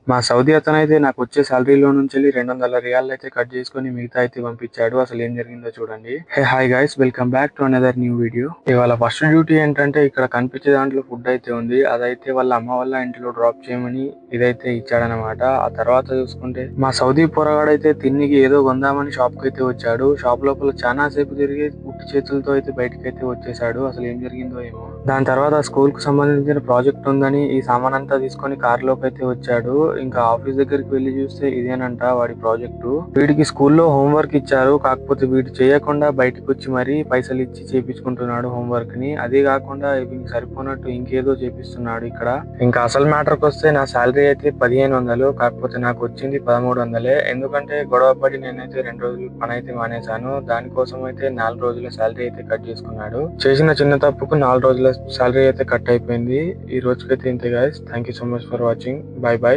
మా సౌదీ అతనైతే నాకొచ్చే సాలరీలో నుంచెల్లి $200 అయితే కట్ చేసుకొని మిగతా అయితే పంపించాడు. అసలు ఏం జరిగిందో చూడండి. Hey hi guys, welcome back to another new video. ఇవాళ ఫస్ట్ డ్యూటీ ఏంటంటే ఇక్కడ కనిపించే దాంట్లో ఫుడ్ అయితే ఉంది. అదైతే వాళ్ళ అమ్మ వాళ్ళ ఇంట్లో డ్రాప్ చేయమని ఇదైతే ఇచ్చాడనమాట. ఆ తర్వాత చూసుకుంటే మా సౌదీ పోరగాడైతే తిన్నికి ఏదో కొందామని షాప్ కి అయితే వచ్చాడు. షాప్ లోపల చాలా సేపు తిరిగి ఉట్టి చేతులతో అయితే బయటకి అయితే వచ్చేసాడు. అసలు ఏం జరిగిందో ఏమో. దాని తర్వాత స్కూల్ కు సంబంధించిన ప్రాజెక్ట్ ఉందని ఈ సామాన్ అంతా తీసుకొని కార్ లోకి అయితే వచ్చాడు. ఇంకా ఆఫీస్ దగ్గరికి వెళ్లి చూస్తే ఇదేనంట వాడి ప్రాజెక్టు. వీడికి స్కూల్లో హోంవర్క్ ఇచ్చారు. కాకపోతే వీడు చేయకుండా బయటకు వచ్చి మరీ పైసలు ఇచ్చి చేపించుకుంటున్నాడు హోంవర్క్ ని. అదే కాకుండా వీనికి సరిపోనట్టు ఇంకేదో చేపిస్తున్నాడు ఇక్కడ. ఇంకా అసలు మ్యాటర్ కి వస్తే నా శాలరీ అయితే 1500, కాకపోతే నాకు వచ్చింది 1300. ఎందుకంటే గొడవ పడి నేనైతే 2 రోజులు పని అయితే మానేశాను. దానికోసం అయితే 4 రోజుల శాలరీ అయితే కట్ చేసుకున్నాడు. చేసిన చిన్న తప్పుకు 4 రోజుల శాలరీ అయితే కట్ అయిపోయింది. ఈ రోజుకైతే ఇంతే guys. Thank you so much for watching. By by.